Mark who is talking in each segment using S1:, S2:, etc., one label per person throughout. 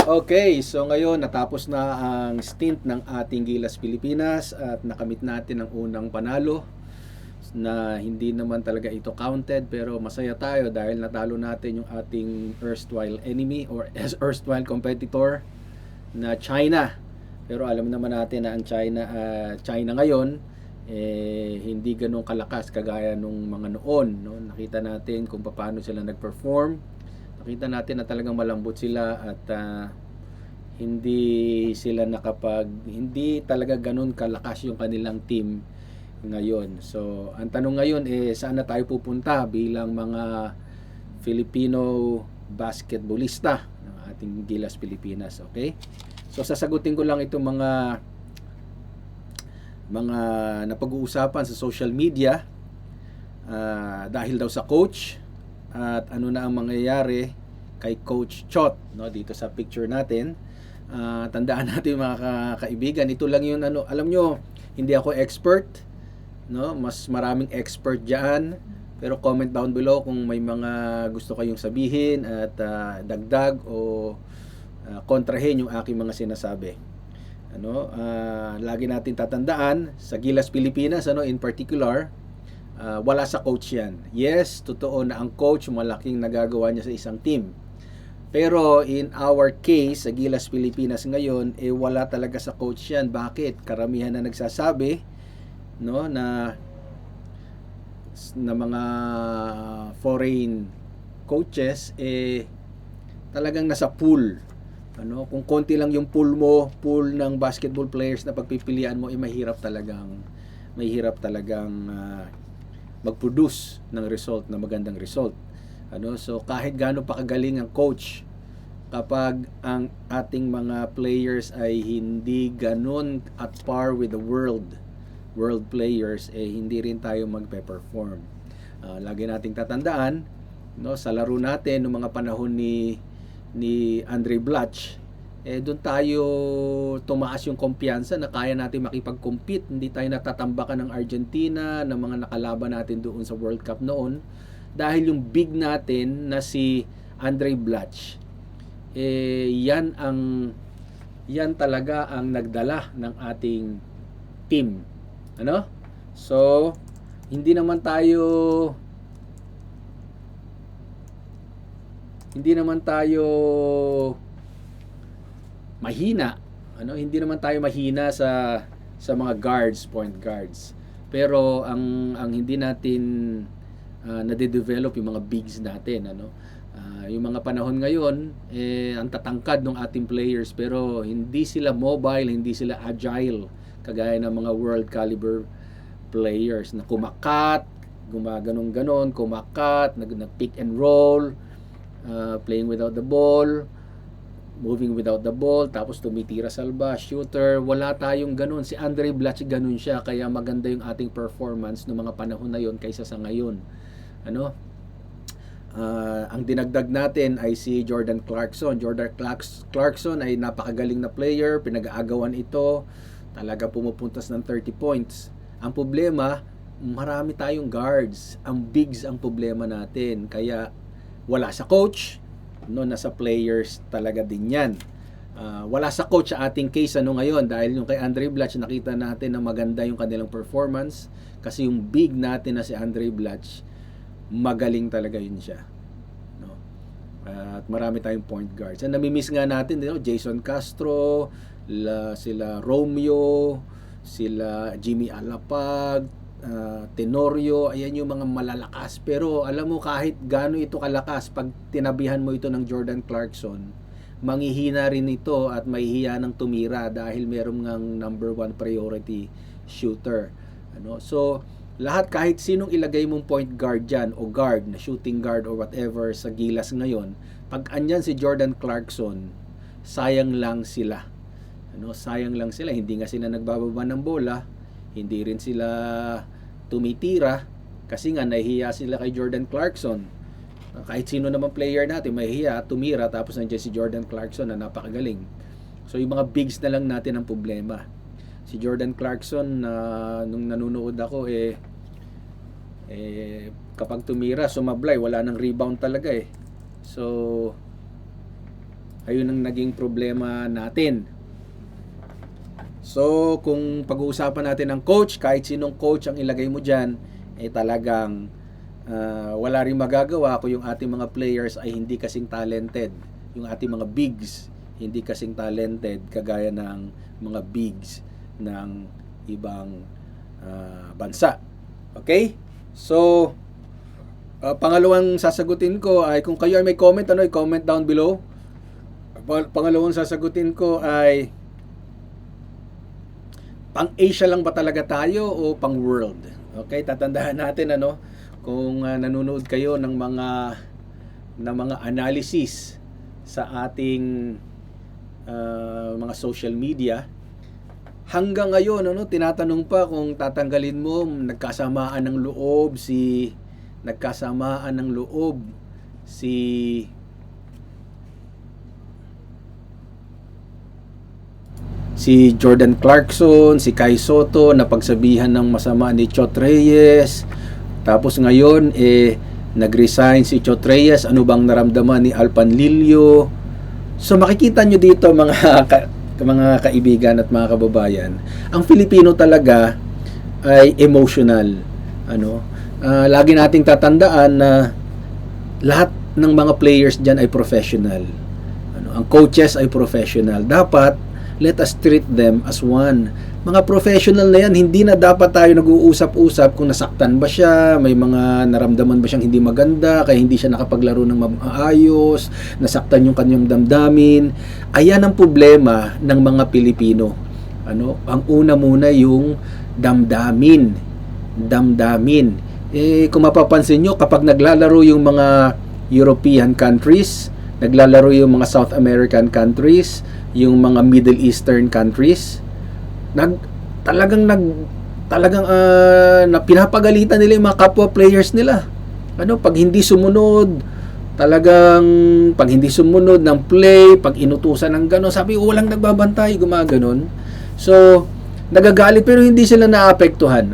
S1: Okay, so ngayon natapos na ang stint ng ating Gilas Pilipinas at nakamit natin ang unang panalo na hindi naman talaga ito counted, pero masaya tayo dahil natalo natin yung ating erstwhile enemy or erstwhile competitor na China. Pero alam naman natin na ang China ngayon hindi ganun kalakas kagaya nung mga noon, no? Nakita natin kung paano sila nag-perform. Nakita natin na talagang malambot sila at hindi talaga ganun kalakas yung kanilang team ngayon. So, ang tanong ngayon saan na tayo pupunta bilang mga Filipino basketballista ng ating Gilas Pilipinas, okay? So, sasagutin ko lang itong mga napag-uusapan sa social media dahil daw sa coach at ano na ang mangyayari kay Coach Chot, no, dito sa picture natin. Tandaan natin mga kaibigan, ito lang yung alam nyo, hindi ako expert, no, mas maraming expert diyan, pero comment down below kung may mga gusto kayong sabihin at dagdag o kontrahin yung aking mga sinasabi. Lagi natin tatandaan sa Gilas Pilipinas, in particular, wala sa coach yan. Yes, totoo na ang coach malaking nagagawa niya sa isang team. Pero in our case, sa Gilas Pilipinas ngayon, wala talaga sa coach yan. Bakit? Karamihan na nagsasabi, no, na mga foreign coaches talagang nasa pool. Kung konti lang yung pool ng basketball players na pagpipilian mo, mahirap talagang mag-produce ng result, na magandang result. So kahit gaano pa kagaling ang coach, kapag ang ating mga players ay hindi ganon at par with the world players, hindi rin tayo magpe-perform. Lagi nating tatandaan, no, sa laro natin noong mga panahon ni Andre Blatch, doon tayo tumaas yung kumpiyansa na kaya natin makipag-compete. Hindi tayo natatambakan ng Argentina, ng mga nakalaban natin doon sa World Cup noon, dahil yung big natin na si Andre Blatch, yan talaga ang nagdala ng ating team. So hindi naman tayo mahina, hindi naman tayo mahina sa mga point guards. Pero ang hindi natin nade-develop yung mga bigs natin, yung mga panahon ngayon, ang tatangkad ng ating players, pero hindi sila mobile, hindi sila agile kagaya ng mga world caliber players na kumakat, gumaganon-ganon, nag-pick and roll, playing without the ball, moving without the ball, tapos tumitira salba, shooter. Wala tayong ganun. Si Andre Blatch ganun siya, kaya maganda yung ating performance noong mga panahon na yon kaysa sa ngayon. Ang dinagdag natin ay si Jordan Clarkson. Clarkson ay napakagaling na player, pinag-aagawan ito, talaga pumupuntas ng 30 points. Ang problema, marami tayong guards. Ang bigs ang problema natin, kaya wala sa coach, nasa players talaga din yan. Wala sa coach sa ating case ngayon, dahil yung kay Andre Blatch nakita natin na maganda yung kanilang performance, kasi yung big natin na si Andre Blatch, magaling talaga yun siya, at marami tayong point guards. And namimiss nga natin, Jason Castro, sila Romeo, sila Jimmy Alapag, Tenorio, ayan yung mga malalakas. Pero alam mo, kahit gaano ito kalakas, pag tinabihan mo ito ng Jordan Clarkson, manghihina rin ito at mahihiya ng tumira dahil meron ngang number 1 priority shooter. So lahat, kahit sinong ilagay mong point guard dyan o guard, na shooting guard or whatever sa Gilas ngayon, pag andyan si Jordan Clarkson, sayang lang sila. Sayang lang sila. Hindi nga sila nagbababa ng bola, hindi rin sila tumitira, kasi nga nahihiya sila kay Jordan Clarkson. Kahit sino naman player natin mahihiya tumira, tapos nandiyan si Jordan Clarkson na napakagaling. So yung mga bigs na lang natin ang problema. Si Jordan Clarkson, nung nanonood ako, kapag tumira, sumablay, wala nang rebound talaga. So Ayun ang naging problema natin. So, kung pag-uusapan natin ng coach, kahit sinong coach ang ilagay mo dyan, talagang wala rin magagawa kung yung ating mga players ay hindi kasing talented. Yung ating mga bigs, hindi kasing talented kagaya ng mga bigs ng ibang bansa. Okay? So, pangalawang sasagutin ko ay kung kayo ay may comment, i-comment down below. Pangalawang sasagutin ko ay pang-Asia lang ba talaga tayo o pang-world? Okay, tatandaan natin kung nanonood kayo ng mga analysis sa ating mga social media, hanggang ngayon tinatanong pa kung tatanggalin mo, nagkasamaan ng loob si Jordan Clarkson, si Kai Sotto na pagsabihan ng masama ni Chot Reyes. Tapos ngayon nag-resign si Chot Reyes. Ano bang naramdaman ni Alpan Lillo? So makikita nyo dito mga kaibigan at mga kababayan, ang Filipino talaga ay emotional. Lagi nating tatandaan na lahat ng mga players dyan ay professional. Ang coaches ay professional. Dapat let us treat them as one. Mga professional na yan, hindi na dapat tayo nag-uusap-usap kung nasaktan ba siya, may mga naramdaman ba siyang hindi maganda, kaya hindi siya nakapaglaro ng maayos, nasaktan yung kanyang damdamin. Ayan ang problema ng mga Pilipino. Ang una muna yung damdamin. Kung mapapansin nyo, kapag naglalaro yung mga European countries, naglalaro yung mga South American countries, yung mga Middle Eastern countries, talagang pinapagalitan nila yung mga kapwa players nila. Pag hindi sumunod ng play, pag inutusan ng gano'n, sabi walang nagbabantay, gumaganon. So, nagagalit pero hindi sila naapektuhan.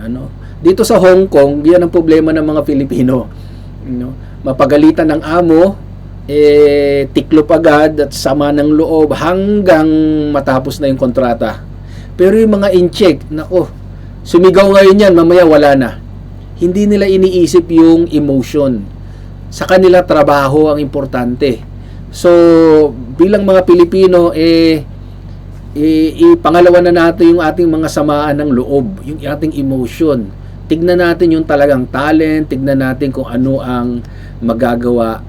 S1: Dito sa Hong Kong, yan ang problema ng mga Pilipino. Mapagalitan ng amo, tiklop agad at sama ng loob hanggang matapos na yung kontrata. Pero yung mga in-check, sumigaw ngayon yan, mamaya wala na. Hindi nila iniisip yung emotion. Sa kanila, trabaho ang importante. So, bilang mga Pilipino, pangalawa na natin yung ating mga samaan ng loob, yung ating emotion. Tignan natin yung talagang talent, tignan natin kung ano ang magagawa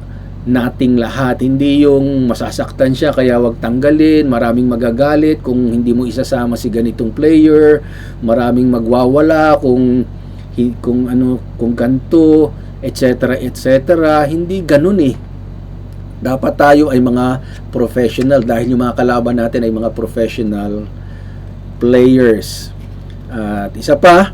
S1: nating lahat. Hindi yung masasaktan siya kaya wag tanggalin, maraming magagalit kung hindi mo isasama si ganitong player, maraming magwawala kung ganito, etc. Hindi ganun Dapat tayo ay mga professional dahil yung mga kalaban natin ay mga professional players. At isa pa,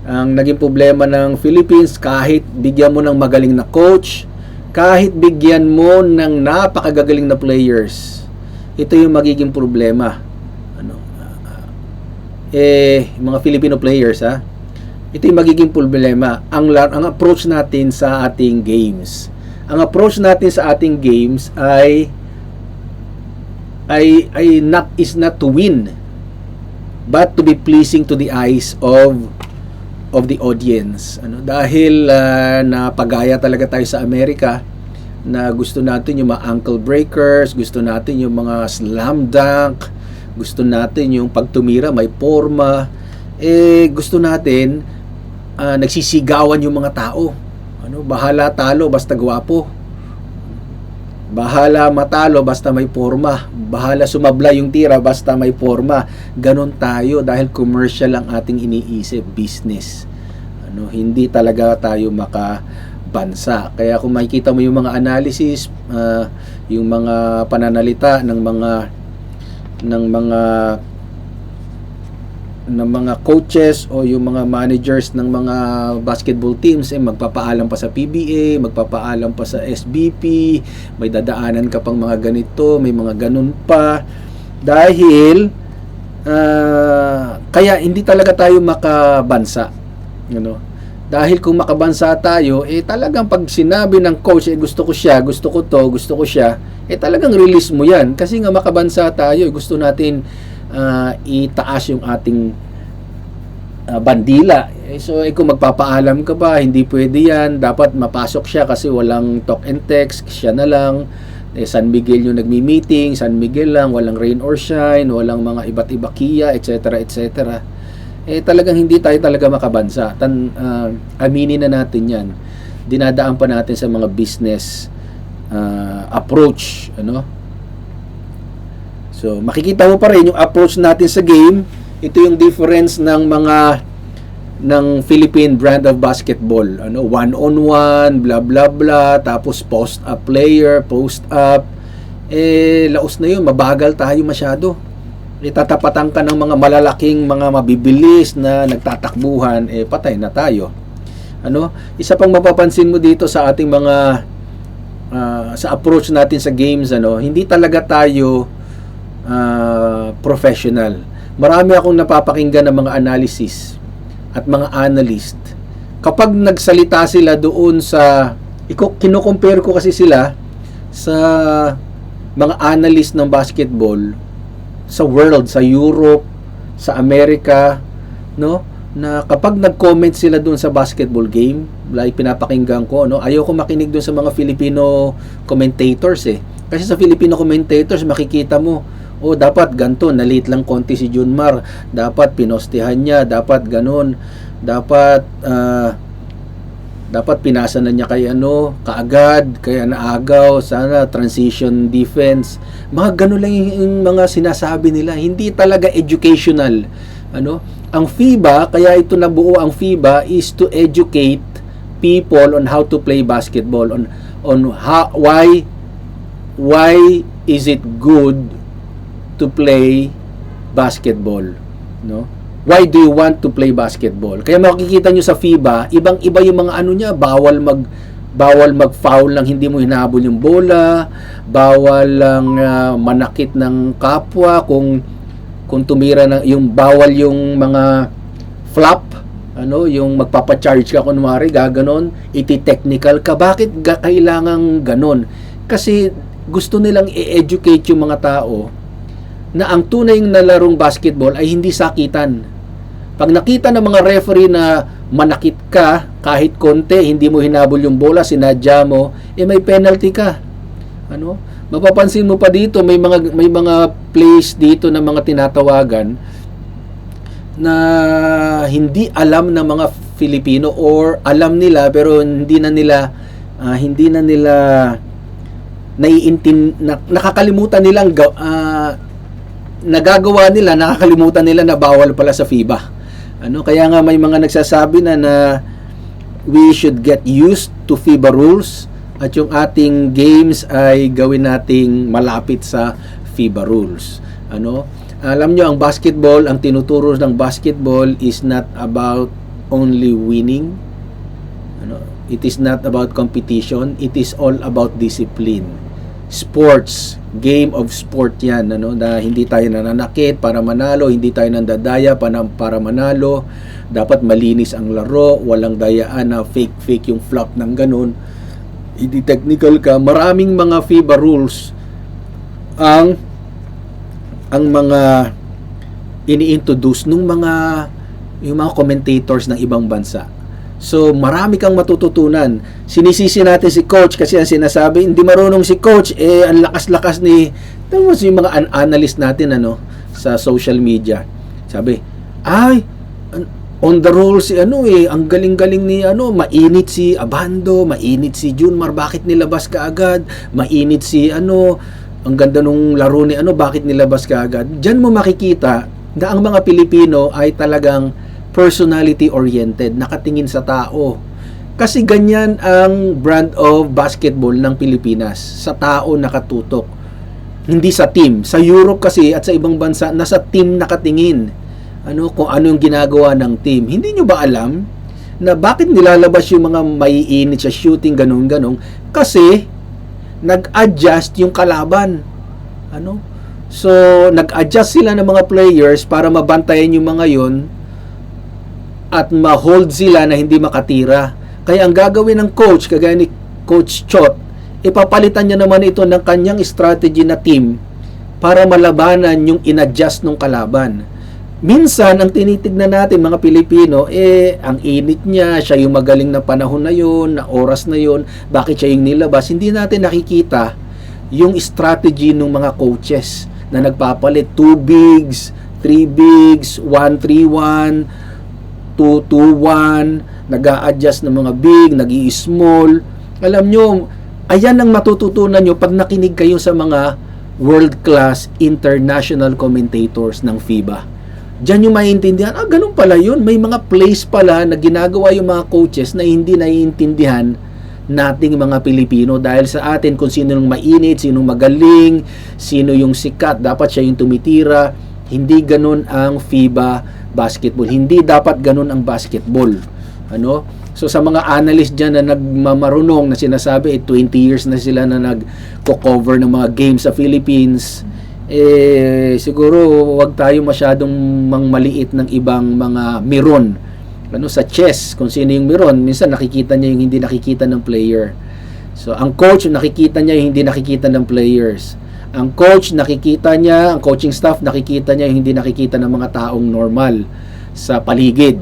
S1: ang naging problema ng Philippines, kahit bigyan mo ng magaling na coach, kahit bigyan mo ng napakagagaling na players, ito yung magiging problema. Mga Filipino players, ito yung magiging problema. Ang approach natin sa ating games. Ang approach natin sa ating games is not to win, but to be pleasing to the eyes of the audience. Dahil napagaya talaga tayo sa Amerika na gusto natin yung mga ankle breakers, gusto natin yung mga slam dunk, gusto natin yung pagtumira may forma, gusto natin nagsisigawan yung mga tao. Bahala talo basta gwapo, bahala matalo basta may forma, bahala sumabla yung tira basta may forma. Ganon tayo dahil commercial ang ating iniisip, business. Hindi talaga tayo makabansa. Kaya kung makikita mo yung mga analysis, yung mga pananalita ng mga coaches o yung mga managers ng mga basketball teams, magpapaalam pa sa PBA, magpapaalam pa sa SBP, may dadaanan ka pang mga ganito, may mga ganun pa. Dahil kaya hindi talaga tayo makabansa. Dahil kung makabansa tayo, talagang pag sinabi ng coach, gusto ko siya, gusto ko to, gusto ko siya, talagang release mo yan. Kasi nga makabansa tayo, gusto natin itaas yung ating bandila. So, kung magpapaalam ka ba, hindi pwede yan. Dapat mapasok siya kasi walang talk and text, siya na lang. San Miguel yung nagmi-meeting, San Miguel lang, walang rain or shine, walang mga iba't iba kiya, etc. etc. Talagang hindi tayo talaga makabansa. Aminin na natin yan. Dinadaan pa natin sa mga business approach. Ano? So, makikita mo pa rin yung approach natin sa game. Ito yung difference ng Philippine brand of basketball. Ano, one-on-one, blah blah blah, tapos post-up player, post-up. Laos na yun, mabagal tayo masyado. Itatapatan ka ng mga malalaking, mga mabibilis na nagtatakbuhan, patay na tayo. Ano? Isa pang mapapansin mo dito sa ating mga sa approach natin sa games, hindi talaga tayo professional. Marami akong napapakinggan ng mga analysis at mga analyst. Kapag nagsalita sila doon sa kino-compare ko kasi sila sa mga analyst ng basketball sa world, sa Europe, sa Amerika, no? Na kapag nag-comment sila doon sa basketball game, like pinapakinggan ko, no? Ayoko makinig doon sa mga Filipino commentators Kasi sa Filipino commentators makikita mo, dapat ganto, nalit lang konti si Junmar, dapat pinostehan niya, dapat ganun, dapat pinasa na niya kay kaagad, kaya naagaw, sana transition defense. Mga ganun lang yung mga sinasabi nila. Hindi talaga educational. Ang FIBA, kaya ito nabuo ang FIBA is to educate people on how to play basketball, on how, why is it good to play basketball, no? Why do you want to play basketball? Kaya makikita nyo sa FIBA, ibang-iba yung mga niya, bawal mag-foul lang hindi mo hinahabol yung bola, bawal lang manakit ng kapwa kung tumira yung bawal yung mga flop, yung magpapa-charge ka kunwari, gaganon, iti-technical ka. Bakit kailangan ganon? Kasi gusto nilang i-educate yung mga tao na ang tunay na larong basketball ay hindi sakitan. Pag nakita ng mga referee na manakit ka, kahit konti, hindi mo hinabol yung bola, sinadya mo, may penalty ka. Mapapansin mo pa dito, may mga plays dito na mga tinatawagan na hindi alam ng mga Filipino, or alam nila pero hindi na nila nakakalimutan nilang nagagawa nila, nakakalimutan nila na bawal pala sa FIBA. Kaya nga may mga nagsasabi na we should get used to FIBA rules at yung ating games ay gawin nating malapit sa FIBA rules. Alam nyo, ang basketball, ang tinuturo ng basketball is not about only winning. It is not about competition. It is all about discipline. Sports, game of sport yan, na hindi tayo nananakit para manalo, hindi tayo nandadaya para manalo. Dapat malinis ang laro, walang dayaan na fake yung flop ng ganun, hindi technical ka. Maraming mga FIBA rules ang mga ini-introduce yung mga commentators ng ibang bansa. So, marami kang matututunan. Sinisisi natin si coach kasi ang sinasabi, hindi marunong si coach, ang lakas-lakas tapos yung mga analyst natin sa social media. Sabi, on the roll si ang galing-galing ni mainit si Abando, mainit si Junmar, bakit nilabas ka agad? Mainit si ang ganda nung laro ni bakit nilabas ka agad? Diyan mo makikita na ang mga Pilipino ay talagang personality-oriented, nakatingin sa tao. Kasi ganyan ang brand of basketball ng Pilipinas, sa tao nakatutok. Hindi sa team. Sa Europe kasi at sa ibang bansa, nasa team nakatingin. Kung ano yung ginagawa ng team. Hindi nyo ba alam na bakit nilalabas yung mga maiinit sa shooting, ganun-ganun? Kasi nag-adjust yung kalaban. So, nag-adjust sila ng mga players para mabantayan yung mga yon at ma-hold sila na hindi makatira. Kaya ang gagawin ng coach, kagaya ni Coach Chot, ipapalitan niya naman ito ng kanyang strategy na team para malabanan yung inadjust ng kalaban. Minsan, ang tinitignan natin mga Pilipino, ang init niya, siya yung magaling na panahon na yun, na oras na yun, bakit siya yung nilabas? Hindi natin nakikita yung strategy ng mga coaches na nagpapalit 2 bigs, 3 bigs, 1-3-1, 2-2-1, nag-a-adjust ng mga big, nag-i-small. Alam nyo, ayan ang matututunan nyo pag nakinig kayo sa mga world-class international commentators ng FIBA. Diyan yung maintindihan, ganun pala yun. May mga plays pala na ginagawa yung mga coaches na hindi naiintindihan nating mga Pilipino. Dahil sa atin, kung sino yung mainit, sino magaling, sino yung sikat, dapat siya yung tumitira. Hindi ganun ang FIBA basketball. Hindi dapat ganun ang basketball. So sa mga analyst dyan na nagmamarunong na sinasabi, 20 years na sila na nag-cover ng mga games sa Philippines, siguro wag tayo masyadong mangmaliit ng ibang mga miron. Sa chess, kung sino yung miron, minsan nakikita niya yung hindi nakikita ng player. So ang coach, nakikita niya yung hindi nakikita ng players. Ang coach, nakikita niya, ang coaching staff, nakikita niya yung hindi nakikita ng mga taong normal sa paligid.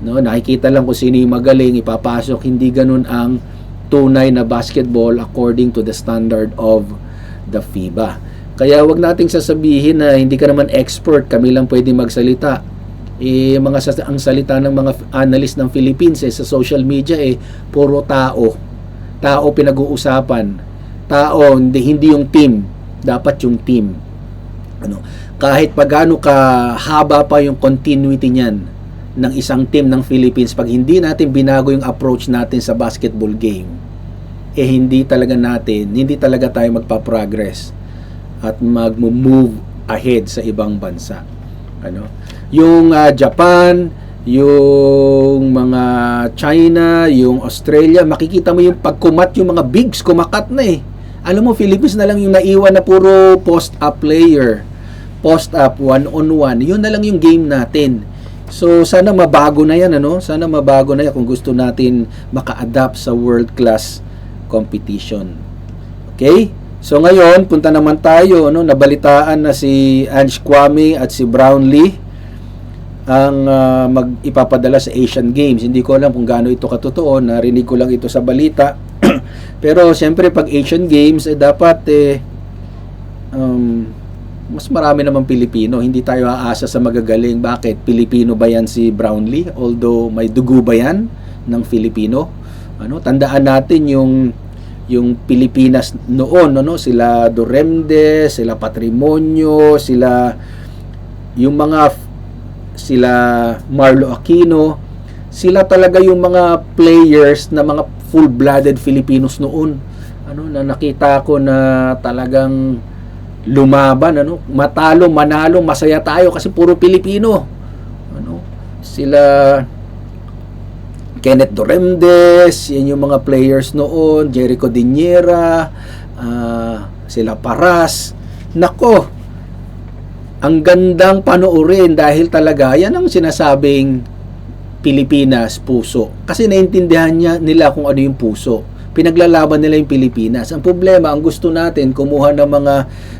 S1: Nakikita lang kung sino yung magaling, ipapasok. Hindi ganun ang tunay na basketball according to the standard of the FIBA. Kaya wag nating sasabihin na hindi ka naman expert, kami lang pwede magsalita. Ang salita ng mga analyst ng Philippines sa social media puro tao. Tao pinag-uusapan. Tao, hindi yung team. Dapat yung team. Kahit pagano kahaba pa yung continuity niyan ng isang team ng Philippines, pag hindi natin binago yung approach natin sa basketball game, hindi talaga tayo magpa-progress at mag-move ahead sa ibang bansa. Yung Japan, yung mga China, yung Australia, makikita mo yung pagkumat, yung mga bigs kumakat na Alam mo, Philippines na lang yung naiwan na puro post-up player, post-up, one-on-one. Yun na lang yung game natin. So sana mabago na yan, Sana mabago na yan kung gusto natin maka-adapt sa world-class competition. Okay? So ngayon, punta naman tayo, nabalitaan na si Ange Kwame at si Brownlee ang mag-ipapadala sa Asian Games. Hindi ko alam kung gaano ito katotoo, narinig ko lang ito sa balita. Pero siyempre pag Asian Games, dapat mas marami naman Pilipino. Hindi tayo aasa sa magagaling. Bakit? Pilipino ba yan si Brownlee? Although may dugo ba yan ng Filipino? Tandaan natin yung Pilipinas noon, sila Doremde, sila Patrimonio, sila Marlo Aquino, sila talaga yung mga players na mga full-blooded Filipinos noon. Na nakita ko na talagang lumaban, matalo, manalo, masaya tayo kasi puro Pilipino. Sila Kenneth Doremdes, yan yung mga players noon, Jericho Diniera, sila Paras. Nako, ang gandang panoorin dahil talaga yan ang sinasabing Pilipinas, puso. Kasi naintindihan nila kung ano yung puso. Pinaglalaban nila yung Pilipinas. Ang problema, ang gusto natin, kumuha ng mga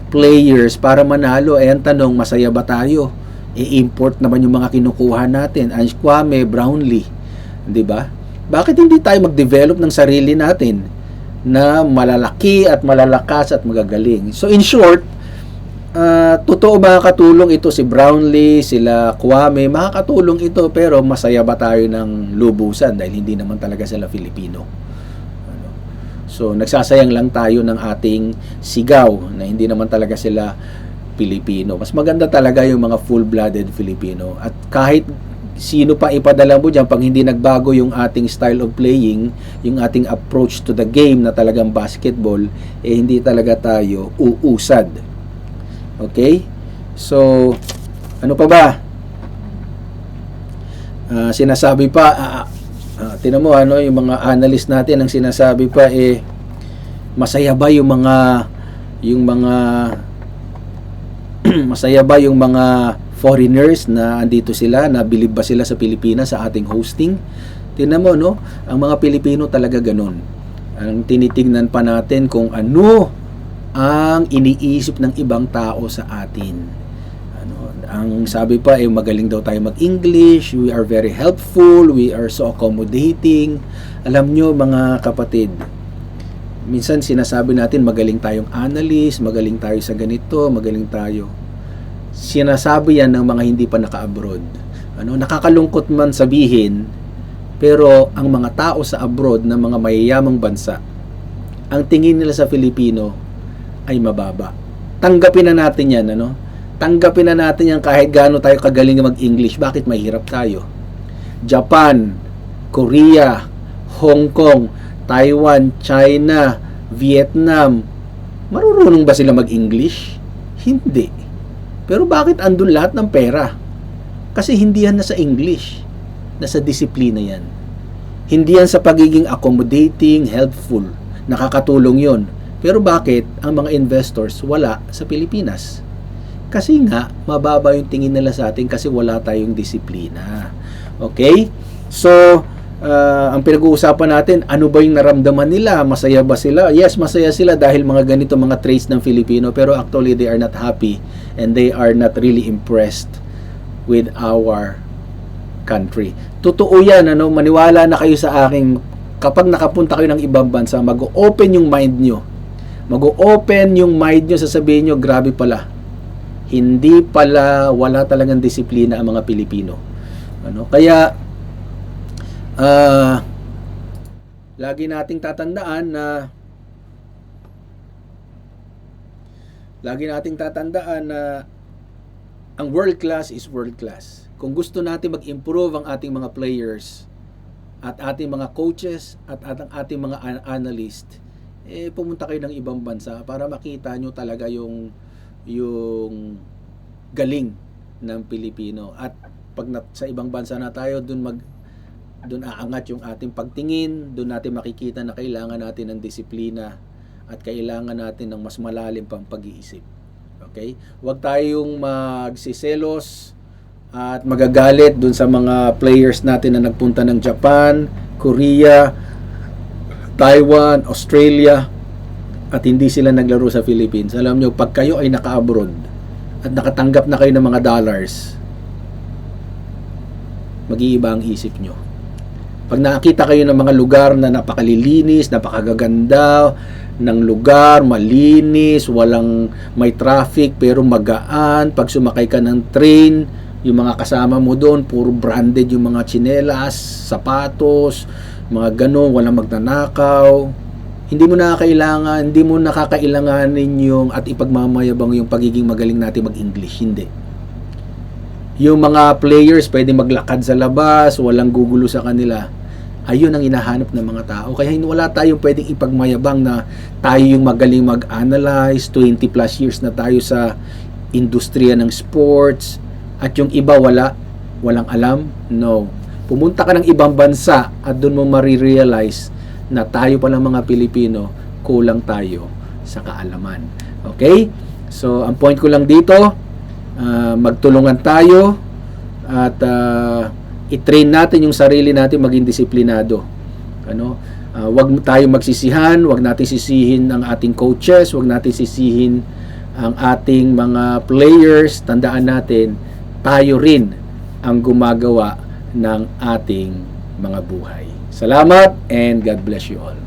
S1: players para manalo. Ang tanong, masaya ba tayo? I-import naman yung mga kinukuha natin. Ange Kwame, Brownlee. Diba? Bakit hindi tayo mag-develop ng sarili natin na malalaki at malalakas at magagaling? So in short, totoo makakatulong ito si Brownlee, sila Kwame, makakatulong ito, pero masaya ba tayo ng lubusan dahil hindi naman talaga sila Filipino? So nagsasayang lang tayo ng ating sigaw na hindi naman talaga sila Pilipino. Mas maganda talaga yung mga full-blooded Filipino. At kahit sino pa ipadala mo dyan, pag hindi nagbago yung ating style of playing, yung ating approach to the game na talagang basketball, hindi talaga tayo uusad. Okay? So, ano pa ba? Sinasabi pa, tinan mo, yung mga analyst natin ang sinasabi pa, masaya ba yung mga masaya ba yung mga foreigners na andito sila, nabilib ba sila sa Pilipinas sa ating hosting? Tingnan mo, no? Ang mga Pilipino talaga ganun. Ang tinitingnan pa natin kung ano ang iniisip ng ibang tao sa atin. Ang sabi pa magaling daw tayo mag-English, we are very helpful, we are so accommodating. Alam nyo mga kapatid, minsan sinasabi natin magaling tayong analyst, magaling tayo sa ganito, magaling tayo. Sinasabi yan ng mga hindi pa naka-abroad. Nakakalungkot man sabihin, pero ang mga tao sa abroad na mga mayayamang bansa, ang tingin nila sa Filipino ay mababa. Tanggapin na natin yan, Tanggapin na natin yan kahit gaano tayo kagaling mag-English. Bakit mahirap tayo? Japan, Korea, Hong Kong, Taiwan, China, Vietnam. Marunong ba sila mag-English? Hindi. Pero bakit andun lahat ng pera? Kasi hindi yan nasa English. Nasa disiplina yan. Hindi yan sa pagiging accommodating, helpful. Nakakatulong yon. Pero bakit ang mga investors wala sa Pilipinas? Kasi nga, mababa yung tingin nila sa atin kasi wala tayong disiplina. Okay? So, ang pinag-uusapan natin, ano ba yung naramdaman nila? Masaya ba sila? Yes, masaya sila dahil mga ganito mga traits ng Filipino, pero actually they are not happy and they are not really impressed with our country. Totoo yan, maniwala na kayo sa akin, kapag nakapunta kayo ng ibang bansa, mag-open yung mind nyo. Mag-open yung mind nyo, sasabihin nyo, grabe pala. Hindi pala, wala talagang disiplina ang mga Pilipino. Kaya, lagi nating tatandaan na ang world class is world class. Kung gusto natin mag-improve ang ating mga players at ating mga coaches at ating mga analyst, pumunta kayo ng ibang bansa para makita nyo talaga yung galing ng Pilipino. At pag sa ibang bansa na tayo, doon aangat yung ating pagtingin, doon natin makikita na kailangan natin ng disiplina at kailangan natin ng mas malalim pang pag-iisip. Okay? Huwag tayong magsiselos at magagalit doon sa mga players natin na nagpunta ng Japan, Korea, Taiwan, Australia, at hindi sila naglaro sa Philippines. Alam nyo, pag kayo ay naka-abroad at nakatanggap na kayo ng mga dollars, mag-iiba ang isip nyo. Pag nakakita kayo ng mga lugar na napakalilinis, napakagaganda ng lugar, malinis, walang may traffic, pero magaan, pag sumakay ka ng train, yung mga kasama mo doon, puro branded yung mga tsinelas, sapatos, mga ganun, walang magnanakaw. Hindi mo nakakailanganin yung at ipagmamayabang yung pagiging magaling natin mag-English. Hindi. Yung mga players pwede maglakad sa labas, walang gugulo sa kanila. Ayun ang hinahanap ng mga tao. Kaya wala tayong pwedeng ipagmayabang na tayo yung magaling mag-analyze, 20 plus years na tayo sa industriya ng sports, at yung iba walang alam. No. Pumunta ka ng ibang bansa at doon mo marirealize na tayo palang mga Pilipino, kulang tayo sa kaalaman. Okay? So, ang point ko lang dito, magtulungan tayo at i-train natin yung sarili natin maging disiplinado. Wag tayo magsisihan, wag natin sisihin ang ating coaches, wag natin sisihin ang ating mga players. Tandaan natin, tayo rin ang gumagawa ng ating mga buhay. Salamat and God bless you all.